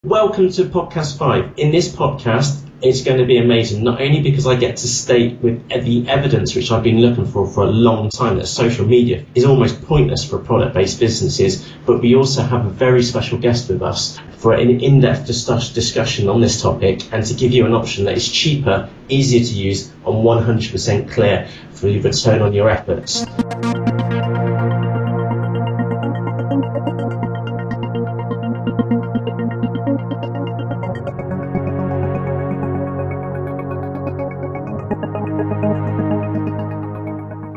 Welcome to podcast 5. In this podcast, it's going to be amazing, not only because I get to state with the evidence which I've been looking for a long time that social media is almost pointless for product-based businesses, but we also have a very special guest with us for an in-depth discussion on this topic and to give you an option that is cheaper, easier to use, and 100% clear for the return on your efforts.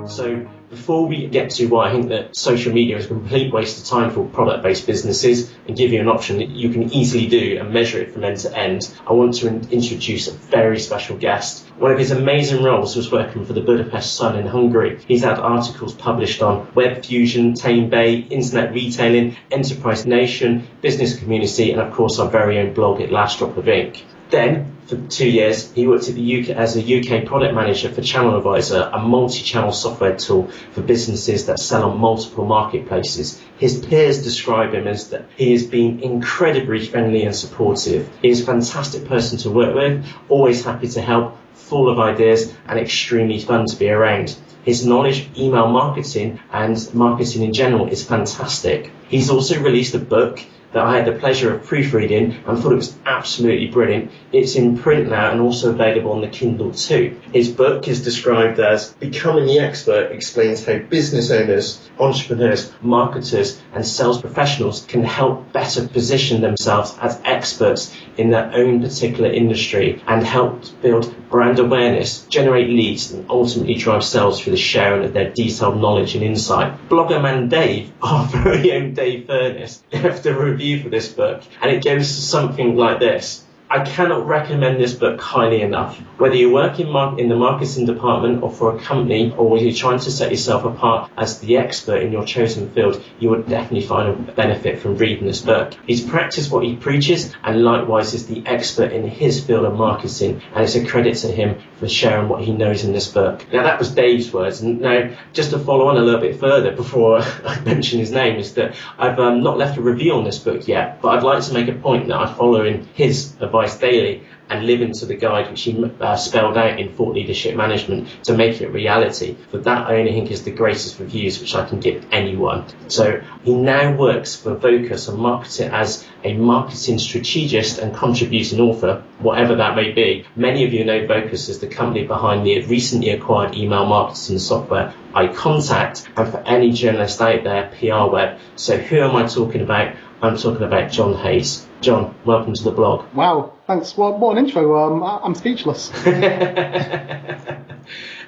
So before we get to why I think that social media is a complete waste of time for product-based businesses and give you an option that you can easily do and measure it from end to end, I want to introduce a very special guest. One of his amazing roles was working for the Budapest Sun in Hungary. He's had articles published on Web Fusion, Tame Bay, Internet Retailing, Enterprise Nation, Business Community, and of course our very own blog at Last Drop of Ink. Then, for 2 years, he worked at the UK as a UK product manager for Channel Advisor, a multi-channel software tool for businesses that sell on multiple marketplaces. His peers describe him as that he has been incredibly friendly and supportive. He is a fantastic person to work with, always happy to help, full of ideas, and extremely fun to be around. His knowledge of email marketing and marketing in general is fantastic. He's also released a book that I had the pleasure of proofreading and thought it was absolutely brilliant. It's in print now and also available on the Kindle too. His book is described as Becoming the Expert explains how business owners, entrepreneurs, marketers and sales professionals can help better position themselves as experts in their own particular industry and help build brand awareness, generate leads and ultimately drive sales through the sharing of their detailed knowledge and insight. Blogger man Dave, our very own Dave Furness, left a review for this book and it goes something like this. I cannot recommend this book highly enough. Whether you work in the marketing department or for a company, or whether you're trying to set yourself apart as the expert in your chosen field, you would definitely find a benefit from reading this book. He's practiced what he preaches and likewise is the expert in his field of marketing, and it's a credit to him for sharing what he knows in this book. Now that was Dave's words, and now just to follow on a little bit further before I mention his name is that I've not left a review on this book yet, but I'd like to make a point that I follow in his advice daily and live into the guide which he spelled out in Thought Leadership Management to make it reality. For that I only think is the greatest reviews which I can give anyone. So he now works for Vocus and marketing as a marketing strategist and contributing author, whatever that may be. Many of you know Vocus as the company behind the recently acquired email marketing software iContact, and for any journalist out there, PR Web. So who am I talking about? I'm talking about John Hayes. John, welcome to the blog. Wow, thanks. What an intro. I'm speechless.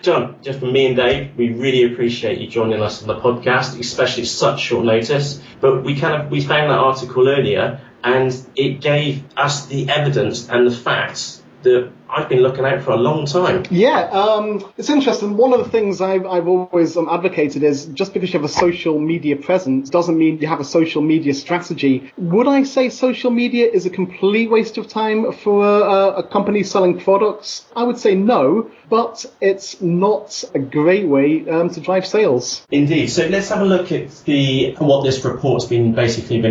John, just from me and Dave, we really appreciate you joining us on the podcast, especially at such short notice. But we found that article earlier, and it gave us the evidence and the facts that I've been looking at for a long time. Yeah, it's interesting. One of the things I've always advocated is just because you have a social media presence doesn't mean you have a social media strategy. Would I say social media is a complete waste of time for a company selling products? I would say no, but it's not a great way to drive sales. Indeed. So let's have a look at what this report's been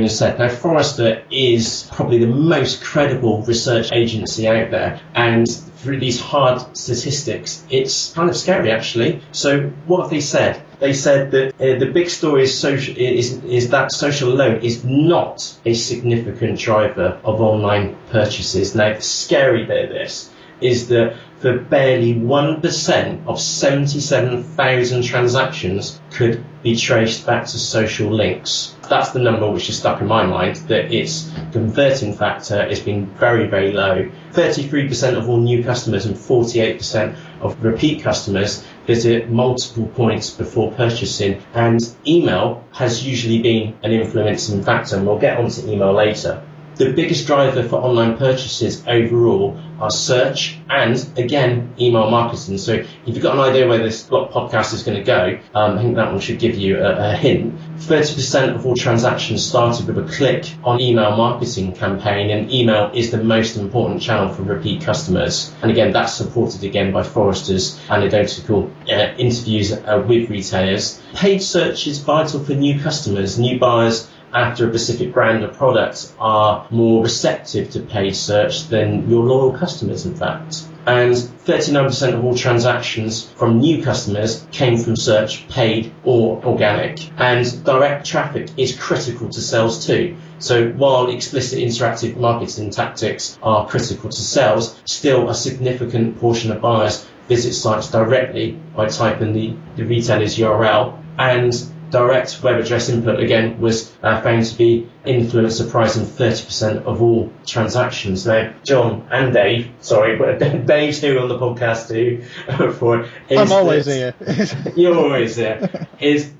said. Now, Forrester is probably the most credible research agency out there, and through these hard statistics, it's kind of scary actually. So what have they said? They said that the big story is that social alone is not a significant driver of online purchases. Now, the scary bit of this is that for barely 1% of 77,000 transactions could be traced back to social links. That's the number which is stuck in my mind, that its converting factor has been very, very low. 33% of all new customers and 48% of repeat customers visit multiple points before purchasing, and email has usually been an influencing factor, and we'll get onto email later. The biggest driver for online purchases overall are search and, again, email marketing. So if you've got an idea where this podcast is going to go, I think that one should give you a hint. 30% of all transactions started with a click on email marketing campaign, and email is the most important channel for repeat customers. And again, that's supported again by Forrester's anecdotal interviews with retailers. Paid search is vital for new customers, new buyers, after a specific brand or product are more receptive to paid search than your loyal customers, in fact. And 39% of all transactions from new customers came from search, paid or organic. And direct traffic is critical to sales too. So while explicit interactive marketing tactics are critical to sales, still a significant portion of buyers visit sites directly by typing the retailer's URL, and direct web address input, again, was found to be influence surprising 30% of all transactions. Now, John and Dave, sorry, but Dave's here on the podcast too. I'm always here. You're always here.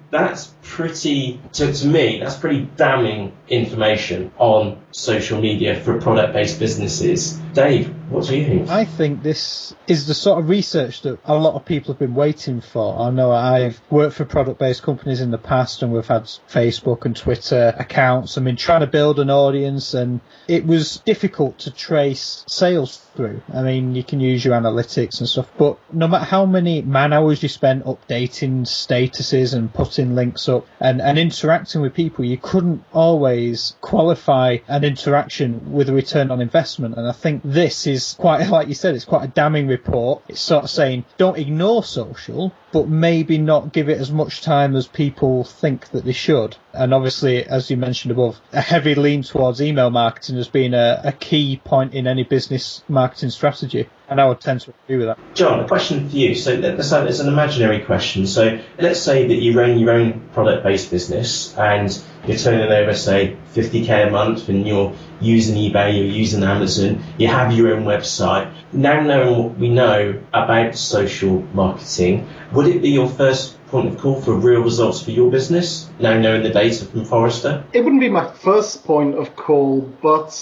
That's pretty, to me, that's pretty damning information on social media for product-based businesses. Dave, what do you think? I think this is the sort of research that a lot of people have been waiting for. I know I've worked for product-based companies in the past, and we've had Facebook and Twitter accounts. I mean, trying to build an audience, and it was difficult to trace sales through. I mean, you can use your analytics and stuff, but no matter how many man hours you spent updating statuses and putting links up and interacting with people, you couldn't always qualify an interaction with a return on investment. And I think this is quite, like you said, it's quite a damning report. It's sort of saying, don't ignore social, but maybe not give it as much time as people think that they should. And obviously, as you mentioned above, a heavy lean towards email marketing has been a key point in any business marketing strategy. And I would tend to agree with that. John, a question for you. So let's say it's an imaginary question. So let's say that you run your own product-based business and you're turning over, say, 50k a month, and you're using eBay, you're using Amazon, you have your own website. Now knowing what we know about social marketing, would it be your first point of call for real results for your business, now knowing the data from Forrester? It wouldn't be my first point of call, but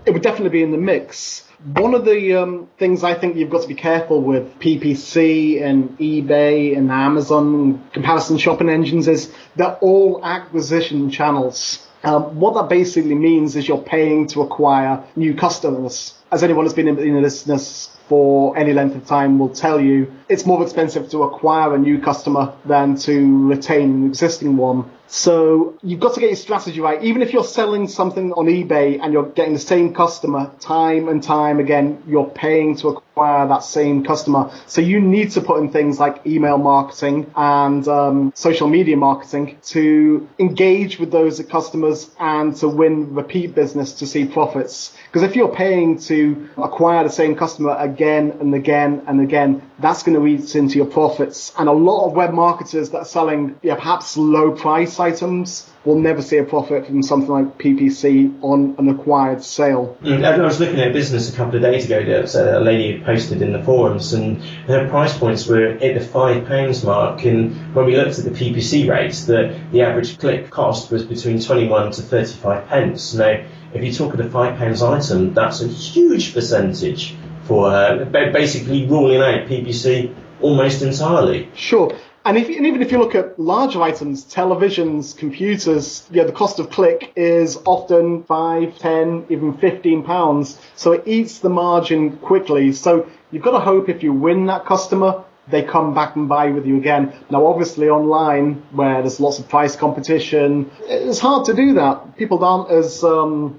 it would definitely be in the mix. One of the things I think you've got to be careful with PPC and eBay and Amazon comparison shopping engines is they're all acquisition channels. What that basically means is you're paying to acquire new customers. As anyone who's been in the business for any length of time will tell you, it's more expensive to acquire a new customer than to retain an existing one. So you've got to get your strategy right. Even if you're selling something on eBay and you're getting the same customer time and time again, you're paying to acquire that same customer. So you need to put in things like email marketing and social media marketing to engage with those customers and to win repeat business to see profits. Because if you're paying to acquire the same customer again and again and again, that's going to eat into your profits. And a lot of web marketers that are selling perhaps low price items will never see a profit from something like PPC on an acquired sale. I was looking at a business a couple of days ago that a lady had posted in the forums, and her price points were at the £5 mark. And when we looked at the PPC rates, the average click cost was between 21 to 35 pence. Now, if you talk at a £5 item, that's a huge percentage for her, basically ruling out PPC almost entirely. Sure. And even if you look at larger items, televisions, computers, the cost of click is often 5, 10, even £15. So it eats the margin quickly. So you've got to hope if you win that customer, they come back and buy with you again. Now, obviously online, where there's lots of price competition, it's hard to do that. People aren't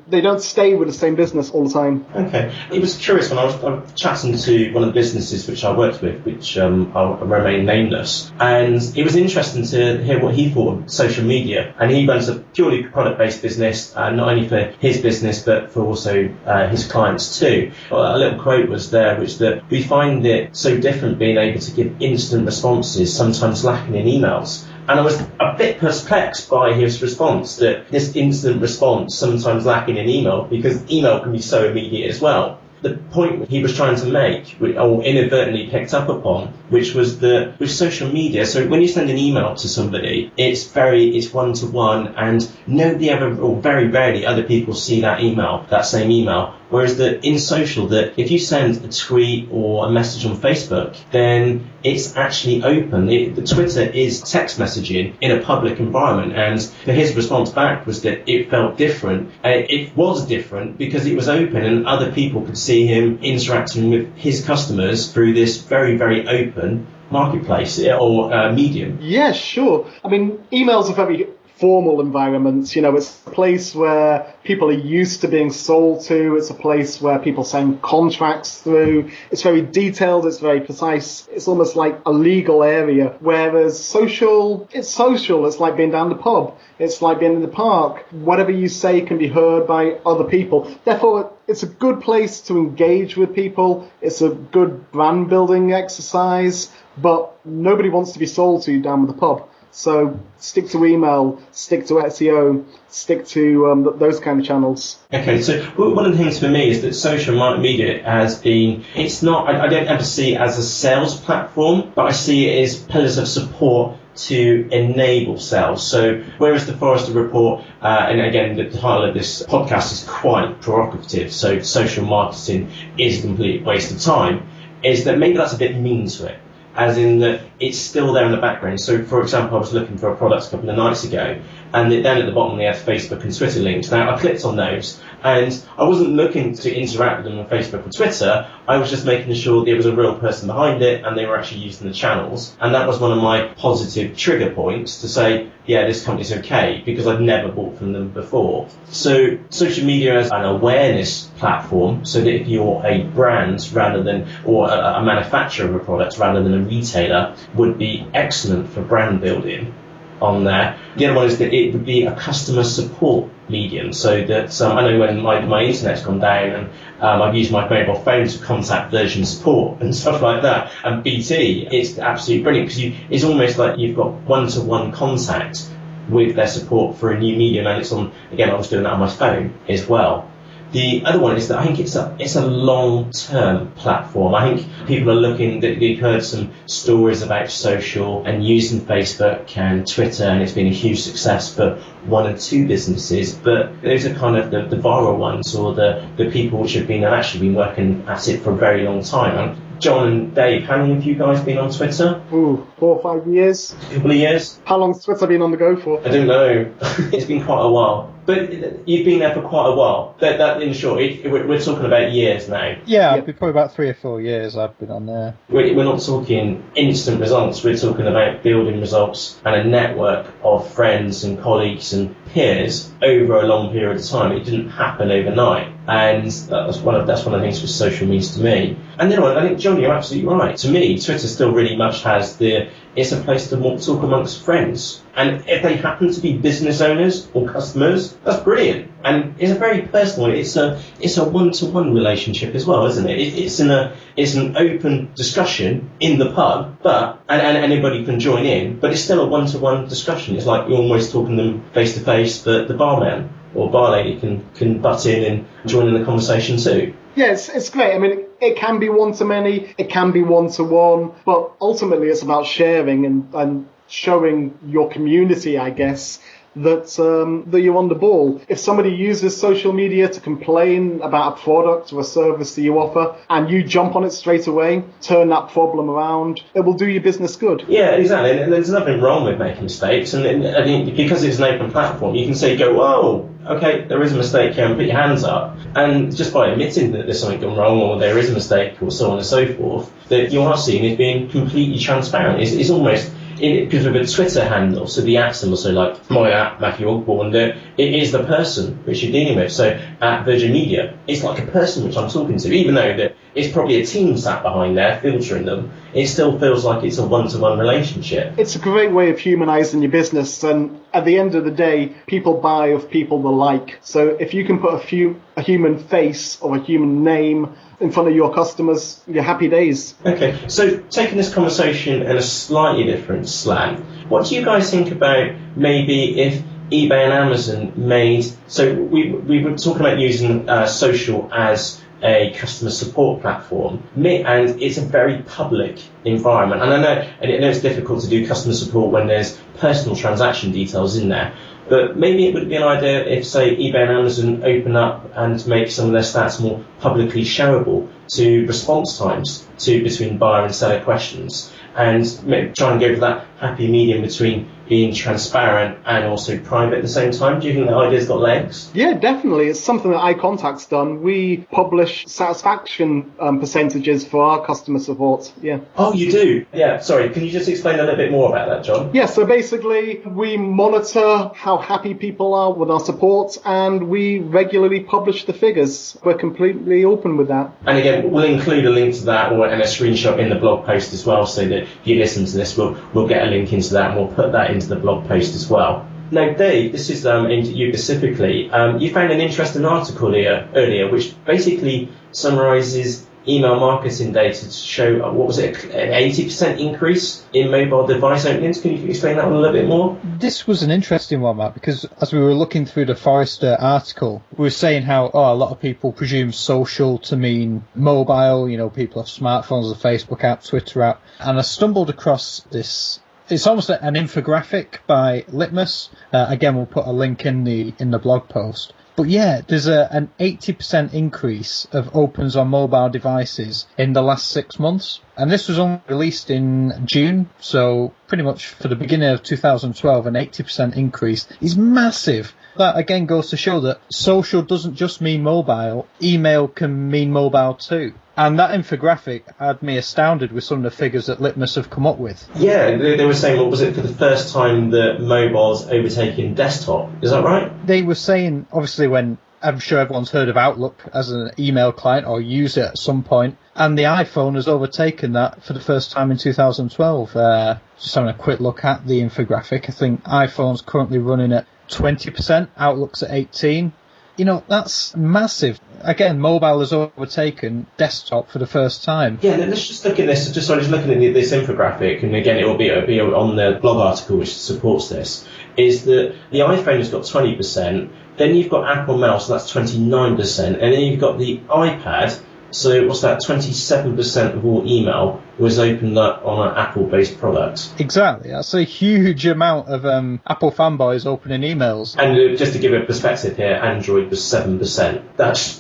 they don't stay with the same business all the time. Okay. It was curious when I was chatting to one of the businesses which I worked with, which I'll remain nameless, and it was interesting to hear what he thought of social media. And he runs a purely product-based business, not only for his business, but for also his clients too. A little quote was there, which that we find it so different being able to give instant responses, sometimes lacking in emails. And I was a bit perplexed by his response, that this instant response sometimes lacking in email, because email can be so immediate as well. The point he was trying to make, or inadvertently picked up upon, which was that with social media, so when you send an email to somebody, it's one-to-one, and nobody ever, or very rarely, other people see that same email. Whereas that in social, that if you send a tweet or a message on Facebook, then it's actually open. The Twitter is text messaging in a public environment, and his response back was that it felt different. It was different because it was open, and other people could see him interacting with his customers through this very, very open marketplace or medium. Yeah, sure. I mean, emails are very formal environment. It's a place where people are used to being sold to. It's a place where people sign contracts through. It's very detailed. It's very precise. It's almost like a legal area. Whereas social. It's like being down the pub. It's like being in the park. Whatever you say can be heard by other people. Therefore, it's a good place to engage with people. It's a good brand building exercise, but nobody wants to be sold to down at the pub. So stick to email, stick to SEO, stick to those kind of channels. Okay, so one of the things for me is that social media has been, it's not, I don't ever see it as a sales platform, but I see it as pillars of support to enable sales. So whereas the Forrester report, and again, the title of this podcast is quite provocative, so social marketing is a complete waste of time, is that maybe that's a bit mean to it. As in that it's still there in the background. So, for example, I was looking for a product a couple of nights ago, and down at the bottom they had Facebook and Twitter links. Now, I clicked on those, and I wasn't looking to interact with them on Facebook and Twitter. I was just making sure there was a real person behind it, and they were actually using the channels. And that was one of my positive trigger points to say, yeah, this company's okay, because I'd never bought from them before. So, social media as an awareness platform, so that if you're a brand rather than, or a manufacturer of a product rather than a retailer, would be excellent for brand building on there. The other one is that it would be a customer support medium, so that I know when my internet's gone down and I've used my mobile phone to contact version support and stuff like that, and BT, it's absolutely brilliant because it's almost like you've got one-to-one contact with their support for a new medium, and it's on, again, I was doing that on my phone as well. The other one is that I think it's a long-term platform. I think people are looking, that we've heard some stories about social and using Facebook and Twitter, and it's been a huge success for one or two businesses, but those are kind of the viral ones, or the people which have actually been working at it for a very long time. And John and Dave, how long have you guys been on Twitter? 4 or 5 years. A couple of years. How long's Twitter been on the go for? I don't know. It's been quite a while. But you've been there for quite a while. That in short, we're talking about years now. Yeah, it'd be probably about 3 or 4 years I've been on there. We're not talking instant results. We're talking about building results and a network of friends and colleagues and peers over a long period of time. It didn't happen overnight. And that's one of the things with social media to me. And then I think, John, you're absolutely right. To me, Twitter still really much has it's a place to talk amongst friends. And if they happen to be business owners or customers, that's brilliant. And it's a very personal, it's a one-to-one relationship as well, isn't it? It's an open discussion in the pub, and anybody can join in, but it's still a one-to-one discussion. It's like you're almost talking to them face to face, but the barman or bar lady can butt in and join in the conversation too. Yeah, it's great. I mean, it can be one-to-many, it can be one-to-one, but ultimately it's about sharing and showing your community, I guess, that you're on the ball. If somebody uses social media to complain about a product or a service that you offer, and you jump on it straight away, turn that problem around, it will do your business good. Yeah, exactly. And there's nothing wrong with making mistakes. And I think because it's an open platform, you can say, whoa, okay, there is a mistake here, and put your hands up. And just by admitting that there's something gone wrong, or there is a mistake, or so on and so forth, that you are seeing is being completely transparent. It's almost, because of a Twitter handle, so the at symbol, so like my at Matthew Ogborn, it is the person which you're dealing with. So at Virgin Media, it's like a person which I'm talking to, even though that it's probably a team sat behind there filtering them. It still feels like it's a one-to-one relationship. It's a great way of humanising your business, and at the end of the day, people buy of people they like. So if you can put a human face or a human name in front of your customers, your happy days. Okay, so taking this conversation in a slightly different slant, what do you guys think about maybe if eBay and Amazon made, so we were talking about using social as a customer support platform, and it's a very public environment, and I know it's difficult to do customer support when there's personal transaction details in there, but maybe it would be an idea if, say, eBay and Amazon open up and make some of their stats more publicly shareable to response times between buyer and seller questions, and try and go for that happy medium between being transparent and also private at the same time? Do you think that idea's got legs? Yeah, definitely. It's something that iContact's done. We publish satisfaction percentages for our customer support. Yeah. Oh, you do? Yeah. Sorry, can you just explain a little bit more about that, John? Yeah, so basically we monitor how happy people are with our support and we regularly publish the figures. We're completely open with that. And again, we'll include a link to that and a screenshot in the blog post as well, so that if you listen to this, we'll get a link into that and we'll put that into the blog post as well. Now, Dave, this is aimed at you specifically. You found an interesting article earlier which basically summarises email marketing data to show, what was it, an 80% increase in mobile device openings. Can you explain that one a little bit more? This was an interesting one, Matt, because as we were looking through the Forrester article, we were saying how a lot of people presume social to mean mobile, people have smartphones, the Facebook app, Twitter app, and I stumbled across this. It's almost an infographic by Litmus. Again, we'll put a link in the blog post. But yeah, there's an 80% increase of opens on mobile devices in the last 6 months. And this was only released in June, so pretty much for the beginning of 2012, an 80% increase is massive. That again goes to show that social doesn't just mean mobile, email can mean mobile too. And that infographic had me astounded with some of the figures that Litmus have come up with. Yeah, they were saying, what was it, for the first time that mobile's overtaken desktop? Is that right? They were saying, obviously, when I'm sure everyone's heard of Outlook as an email client or use it at some point, and the iPhone has overtaken that for the first time in 2012. Just having a quick look at the infographic, I think iPhone's currently running at 20%, Outlook's at 18%. That's massive. Again, mobile has overtaken desktop for the first time. Yeah, let's just look at this. Just looking at this infographic, and again, it'll be on the blog article which supports this, is that the iPhone has got 20%, then you've got Apple Mail, so that's 29%, and then you've got the iPad, so what's that, 27% of all email was opened up on an Apple-based product. Exactly. That's a huge amount of Apple fanboys opening emails. And just to give a perspective here, Android was 7%.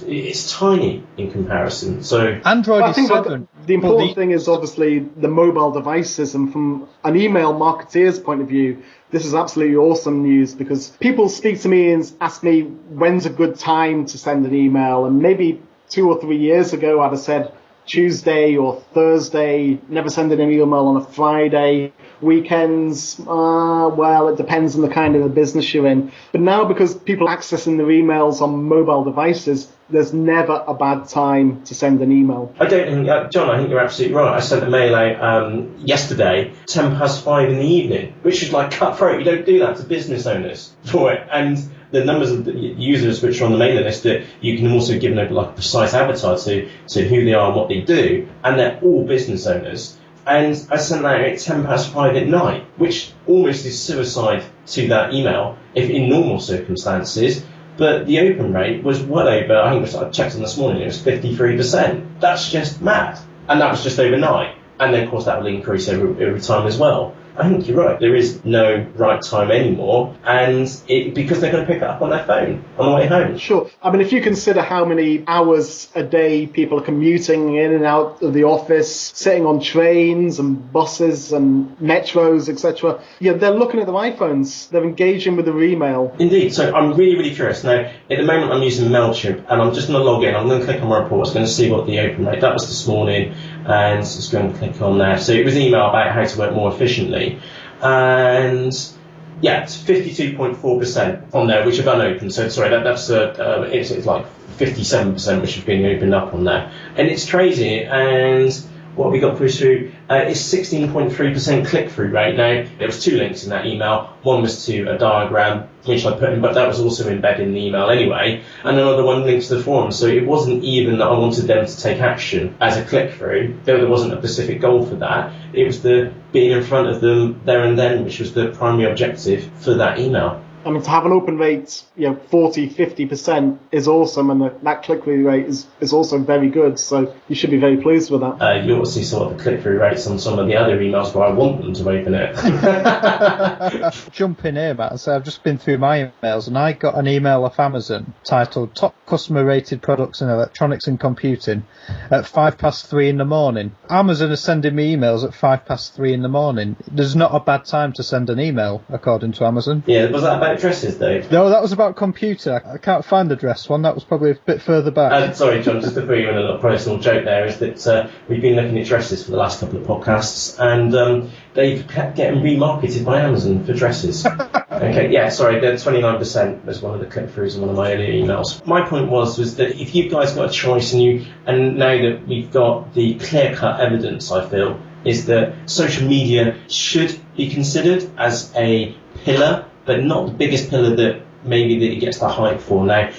It's tiny in comparison. So Android is 7%. The important thing is obviously the mobile devices, and from an email marketeer's point of view, this is absolutely awesome news, because people speak to me and ask me when's a good time to send an email, and maybe 2 or 3 years ago I'd have said Tuesday or Thursday, never send an email on a Friday. Weekends, well, it depends on the kind of the business you're in. But now, because people are accessing their emails on mobile devices, there's never a bad time to send an email. I don't think, John, I think you're absolutely right. I sent a mail out yesterday, 5:10 in the evening, which is like cutthroat. You don't do that to business owners for it. And the numbers of the users which are on the mailing list, that you can also give them like a precise avatar to who they are and what they do, and they're all business owners. And I sent that at 5:10 at night, which almost is suicide to that email if in normal circumstances. But the open rate was well over, I think I checked on this morning, it was 53%. That's just mad. And that was just overnight. And then, of course, that will increase every time as well. I think you're right. There is no right time anymore, and because they're going to pick it up on their phone on the way home. Sure. I mean, if you consider how many hours a day people are commuting in and out of the office, sitting on trains and buses and metros, etc., they're looking at their iPhones. They're engaging with their email. Indeed. So I'm really, really curious. Now, at the moment, I'm using MailChimp, and I'm just going to log in. I'm going to click on my reports, going to see what the open rate. That was this morning, and just going to click on there. So it was an email about how to work more efficiently. And yeah, it's 52.4% on there, which have unopened. So sorry, it's like 57% which have been opened up on there, and it's crazy. And what we got through is 16.3% click-through rate. Now, there was 2 links in that email. One was to a diagram, which I put in, but that was also embedded in the email anyway. And another one linked to the forum. So it wasn't even that I wanted them to take action as a click-through. There wasn't a specific goal for that. It was the being in front of them there and then, which was the primary objective for that email. I mean, to have an open rate, 40, 50% is awesome, and that click-through rate is also very good. So you should be very pleased with that. You also saw the click-through rates on some of the other emails where I want them to open it. Jump in here, Matt, and say I've just been through my emails, and I got an email off Amazon titled "Top Customer Rated Products in Electronics and Computing" at 3:05 in the morning. Amazon is sending me emails at 3:05 in the morning. There's not a bad time to send an email, according to Amazon. Yeah, was that about dresses, though? No, that was about computer. I can't find the dress one. That was probably a bit further back. Sorry, John, just to put you in a little personal joke there, is that we've been looking at dresses for the last couple of podcasts, and they've kept getting remarketed by Amazon for dresses. Okay, yeah, sorry, the 29% was one of the click-throughs in one of my earlier emails. My point was that if you guys got a choice, and now that we've got the clear-cut evidence, I feel, is that social media should be considered as a pillar, but not the biggest pillar that it gets the hype for. Now,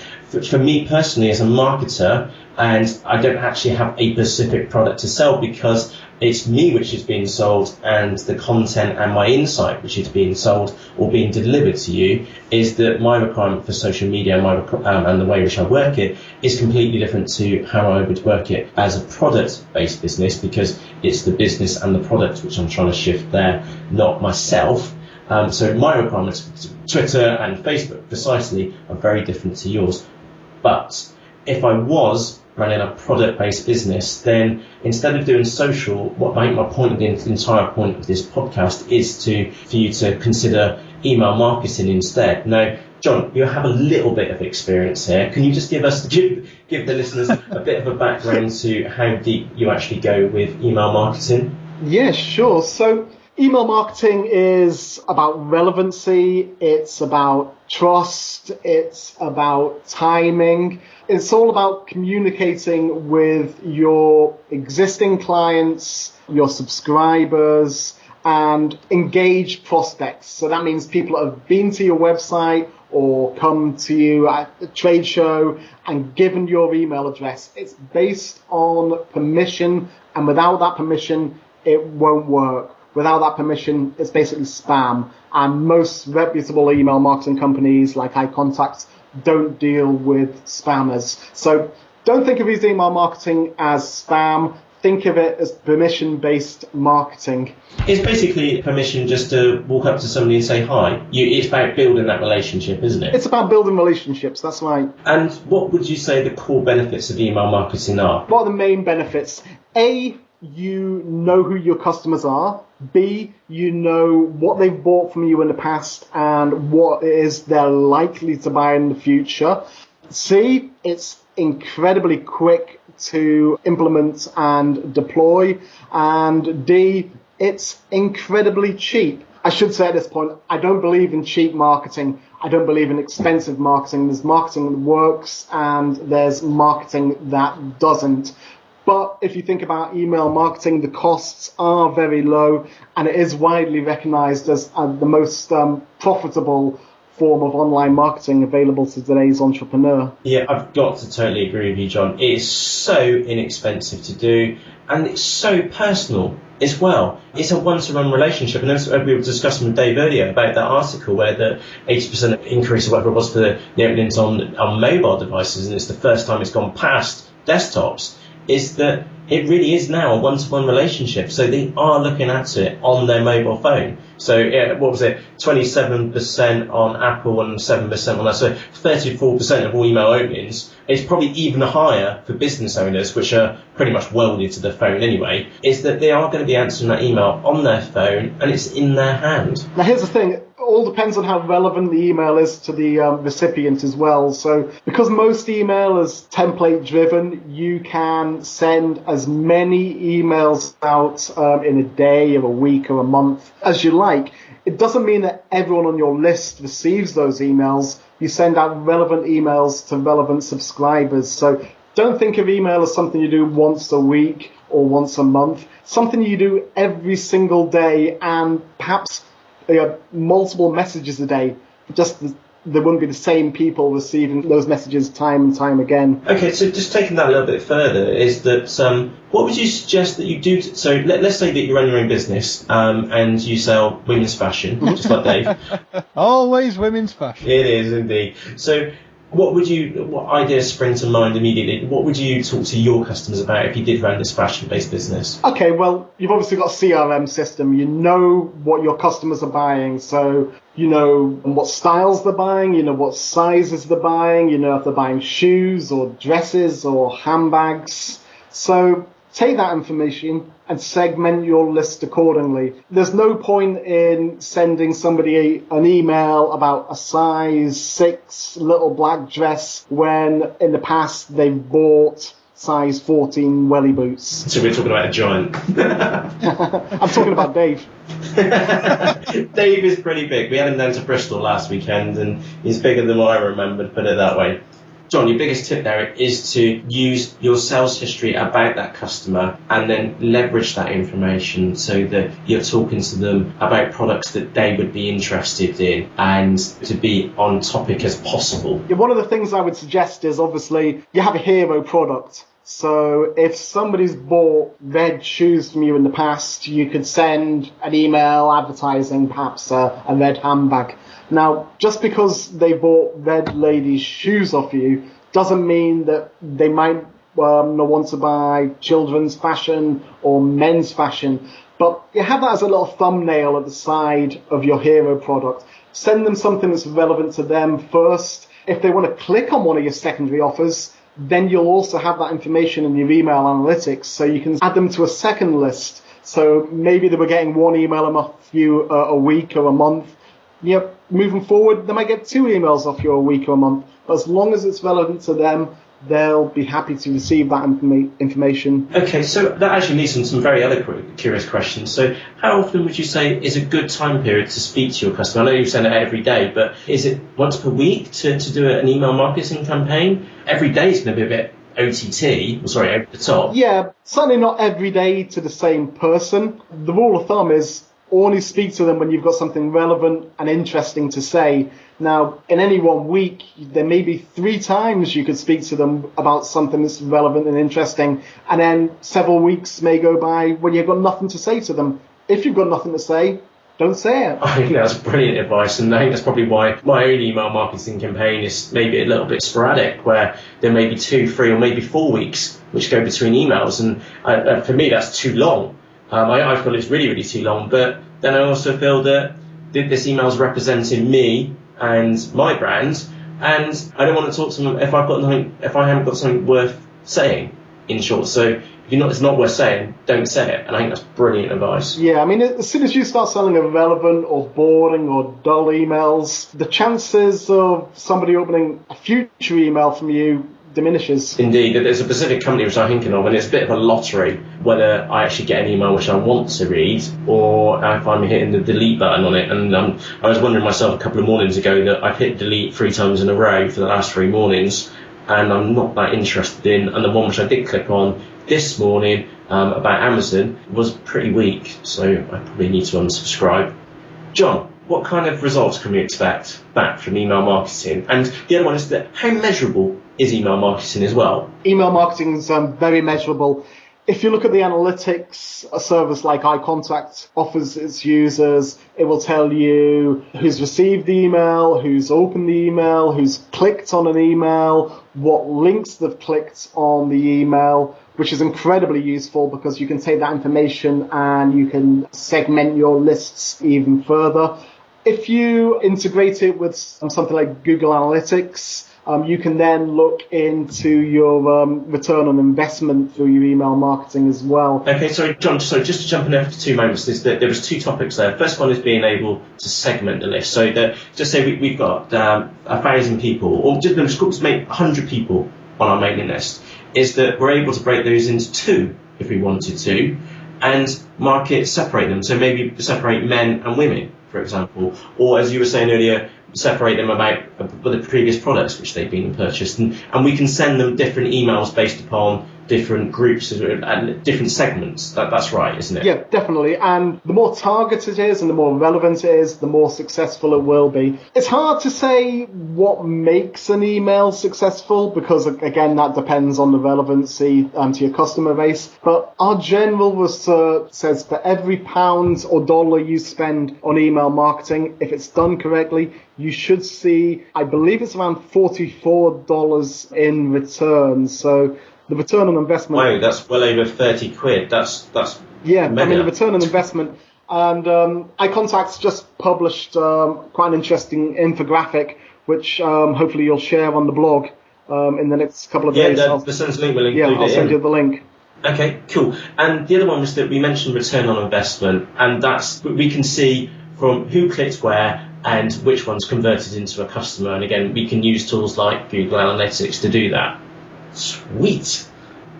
for me personally as a marketer, and I don't actually have a specific product to sell because it's me which is being sold, and the content and my insight which is being sold or being delivered to you, is that my requirement for social media and the way in which I work it is completely different to how I would work it as a product-based business, because it's the business and the product which I'm trying to shift there, not myself. So my requirements for Twitter and Facebook precisely are very different to yours. But if I was running a product-based business, then instead of doing social, my point, the entire point of this podcast is for you to consider email marketing instead. Now, John, you have a little bit of experience here. Can you just give the listeners a bit of a background to how deep you actually go with email marketing? Yeah, sure. So email marketing is about relevancy, it's about trust, it's about timing. It's all about communicating with your existing clients, your subscribers, and engaged prospects. So that means people that have been to your website or come to you at a trade show and given your email address. It's based on permission, and without that permission, it won't work. Without that permission, it's basically spam. And most reputable email marketing companies like iContacts don't deal with spammers. So don't think of using email marketing as spam. Think of it as permission-based marketing. It's basically permission just to walk up to somebody and say hi. It's about building that relationship, isn't it? It's about building relationships, that's right. And what would you say the core benefits of email marketing are? What are the main benefits? A, you know who your customers are. B, you know what they've bought from you in the past and what it is they're likely to buy in the future. C, it's incredibly quick to implement and deploy. And D, it's incredibly cheap. I should say at this point, I don't believe in cheap marketing. I don't believe in expensive marketing. There's marketing that works and there's marketing that doesn't. But if you think about email marketing, the costs are very low, and it is widely recognized as the most profitable form of online marketing available to today's entrepreneur. Yeah, I've got to totally agree with you, John. It is so inexpensive to do, and it's so personal as well. It's a one-to-one relationship, and as we were discussing with Dave earlier about that article where the 80% increase or whatever it was for the openings on mobile devices, and it's the first time it's gone past desktops, is that it really is now a one-to-one relationship. So they are looking at it on their mobile phone. So what was it? 27% on Apple and 7% on that. So 34% of all email openings. It's probably even higher for business owners, which are pretty much welded to their phone anyway, is that they are going to be answering that email on their phone and it's in their hand. Now here's the thing. It all depends on how relevant the email is to the recipient as well. So because most email is template driven, you can send as many emails out in a day or a week or a month as you like. It doesn't mean that everyone on your list receives those emails. You send out relevant emails to relevant subscribers. So don't think of email as something you do once a week or once a month. Something you do every single day, and perhaps multiple messages a day. Just there wouldn't be the same people receiving those messages time and time again. Okay, so just taking that a little bit further, is that what would you suggest that you do? So let's say that you run your own business and you sell women's fashion, just like Dave. Always women's fashion. It is indeed. So what ideas spring to mind immediately? What would you talk to your customers about if you did run this fashion-based business? Okay, well, you've obviously got a CRM system. You know what your customers are buying. So you know what styles they're buying, you know what sizes they're buying, you know if they're buying shoes or dresses or handbags. So take that information and segment your list accordingly. There's no point in sending somebody an email about a size 6 little black dress when in the past they've bought size 14 welly boots. So we're talking about a giant. I'm talking about Dave. Dave is pretty big. We had him down to Bristol last weekend and he's bigger than what I remembered, put it that way. John, your biggest tip there is to use your sales history about that customer and then leverage that information so that you're talking to them about products that they would be interested in and to be on topic as possible. Yeah, one of the things I would suggest is obviously you have a hero product. So if somebody's bought red shoes from you in the past, you could send an email advertising perhaps a red handbag. Now, just because they bought red ladies' shoes off you doesn't mean that they might not want to buy children's fashion or men's fashion. But you have that as a little thumbnail at the side of your hero product. Send them something that's relevant to them first. If they want to click on one of your secondary offers, then you'll also have that information in your email analytics, so you can add them to a second list. So maybe they were getting one email off you a week or a month. Yep, moving forward, they might get 2 emails off you a week or a month. But as long as it's relevant to them, they'll be happy to receive that information. Okay, so that actually leads on to some very other curious questions. So how often would you say is a good time period to speak to your customer? I know you send it every day, but is it once per week to do an email marketing campaign? Every day is going to be a bit over the top. Yeah, certainly not every day to the same person. The rule of thumb is only speak to them when you've got something relevant and interesting to say. Now, in any one week, there may be 3 times you could speak to them about something that's relevant and interesting, and then several weeks may go by when you've got nothing to say to them. If you've got nothing to say, don't say it. I think that's brilliant advice, and I think that's probably why my own email marketing campaign is maybe a little bit sporadic, where there may be 2, 3, or maybe 4 weeks which go between emails, and for me that's too long. I feel it's really, really too long, but then I also feel that this email is representing me and my brand, and I don't want to talk to them if I haven't got something worth saying, in short. So if it's not worth saying, don't say it. And I think that's brilliant advice. Yeah, I mean, as soon as you start selling irrelevant or boring or dull emails, the chances of somebody opening a future email from you diminishes. Indeed, there's a specific company which I'm thinking of, and it's a bit of a lottery whether I actually get an email which I want to read or if I'm hitting the delete button on it. And I was wondering myself a couple of mornings ago that I've hit delete 3 times in a row for the last 3 mornings, and I'm not that interested in. And the one which I did click on this morning about Amazon was pretty weak, so I probably need to unsubscribe. John, what kind of results can we expect back from email marketing? And the other one is that how measurable is email marketing as well? Email marketing is very measurable. If you look at the analytics, a service like iContact offers its users, it will tell you who's received the email, who's opened the email, who's clicked on an email, what links they've clicked on the email, which is incredibly useful because you can take that information and you can segment your lists even further. If you integrate it with something like Google Analytics, you can then look into your return on investment through your email marketing as well. Okay, sorry, John, just to jump in there for 2 moments, there was 2 topics there. First one is being able to segment the list. So just say we've got 1,000 people, or just make 100 people on our mailing list, is that we're able to break those into 2 if we wanted to, and separate them. So maybe separate men and women, for example, or as you were saying earlier, separate them about the previous products which they've been purchased, and we can send them different emails based upon different groups and different segments. That's right, isn't it? Yeah, definitely. And the more targeted it is and the more relevant it is, the more successful it will be. It's hard to say what makes an email successful because, again, that depends on the relevancy to your customer base. But our general research says for every pound or dollar you spend on email marketing, if it's done correctly, you should see, I believe it's around $44 in return. So the return on investment. Wow, that's well over 30 quid. That's yeah, mega. I mean, the return on investment. And iContact's just published quite an interesting infographic, which hopefully you'll share on the blog in the next couple of days. The Sun's link will include it. Yeah, I'll send you the link. Okay, cool. And the other one was that we mentioned return on investment, and that's we can see from who clicked where and which one's converted into a customer. And again, we can use tools like Google Analytics to do that. Sweet.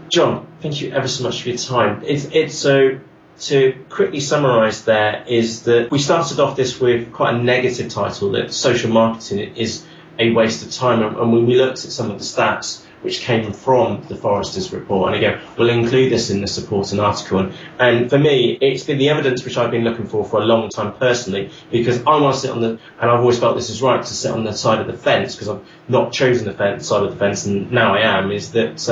John, thank you ever so much for your time. It's so to quickly summarise there is that we started off this with quite a negative title, that social marketing is a waste of time. And when we looked at some of the stats which came from the Forrester's report, and again, we'll include this in the supporting article. And for me, it's been the evidence which I've been looking for a long time personally, because I want to sit on the, and I've always felt this is right, to sit on the side of the fence, because I've not chosen the side of the fence, and now I am, is that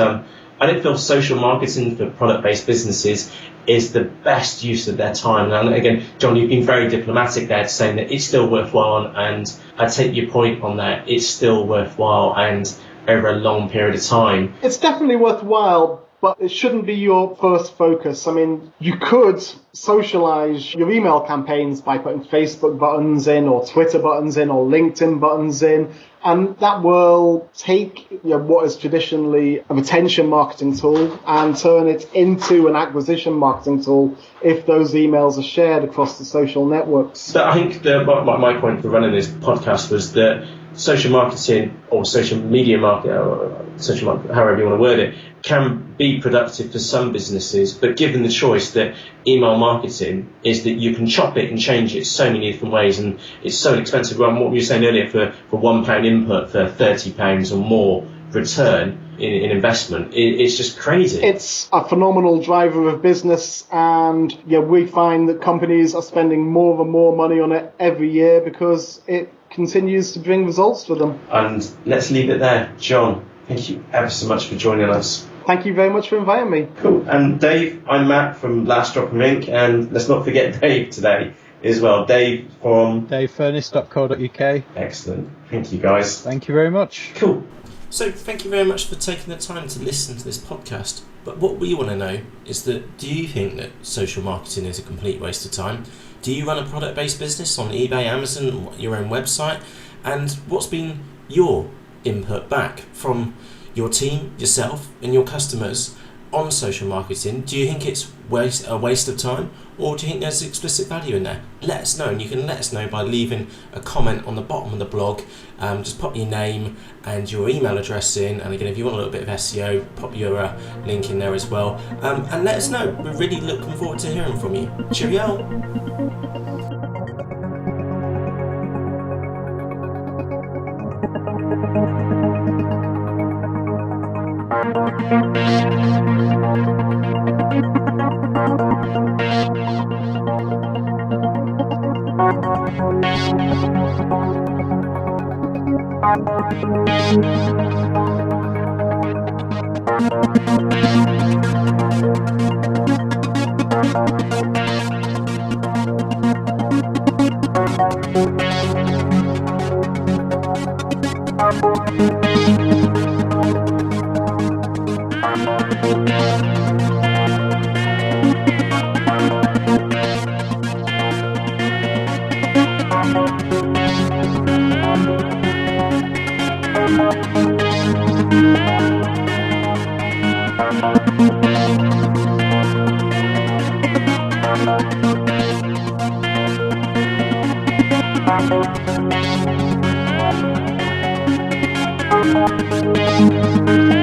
I don't feel social marketing for product-based businesses is the best use of their time. And again, John, you've been very diplomatic there, saying that it's still worthwhile, and I take your point on that. It's still worthwhile, and over a long period of time. It's definitely worthwhile, but it shouldn't be your first focus. I mean, you could socialize your email campaigns by putting Facebook buttons in, or Twitter buttons in, or LinkedIn buttons in, and that will take what is traditionally a retention marketing tool and turn it into an acquisition marketing tool if those emails are shared across the social networks. So I think my point for running this podcast was that social marketing, or social media market, or social market, however you want to word it, can be productive for some businesses, but given the choice that email marketing is that you can chop it and change it so many different ways, and it's so inexpensive. Well, what you were saying earlier, for £1 input for £30 or more return in investment, it's just crazy. It's a phenomenal driver of business, and we find that companies are spending more and more money on it every year because it continues to bring results for them. And let's leave it there. John, thank you ever so much for joining us. Thank you very much for inviting me. Cool. And Dave, I'm Matt from Last Drop of Ink, and let's not forget Dave today as well. Dave from davefurnace.co.uk. Excellent. Thank you, guys. Thank you very much. Cool. So thank you very much for taking the time to listen to this podcast. But what we want to know is that, do you think that social marketing is a complete waste of time? Do you run a product-based business on eBay, Amazon, your own website? And what's been your input back from your team, yourself, and your customers on social marketing? Do you think it's a waste of time, or do you think there's explicit value in there? Let us know, and you can let us know by leaving a comment on the bottom of the blog. Just pop your name and your email address in, and again, if you want a little bit of SEO, pop your link in there as well, and let us know. We're really looking forward to hearing from you. Cheerio. Thank you.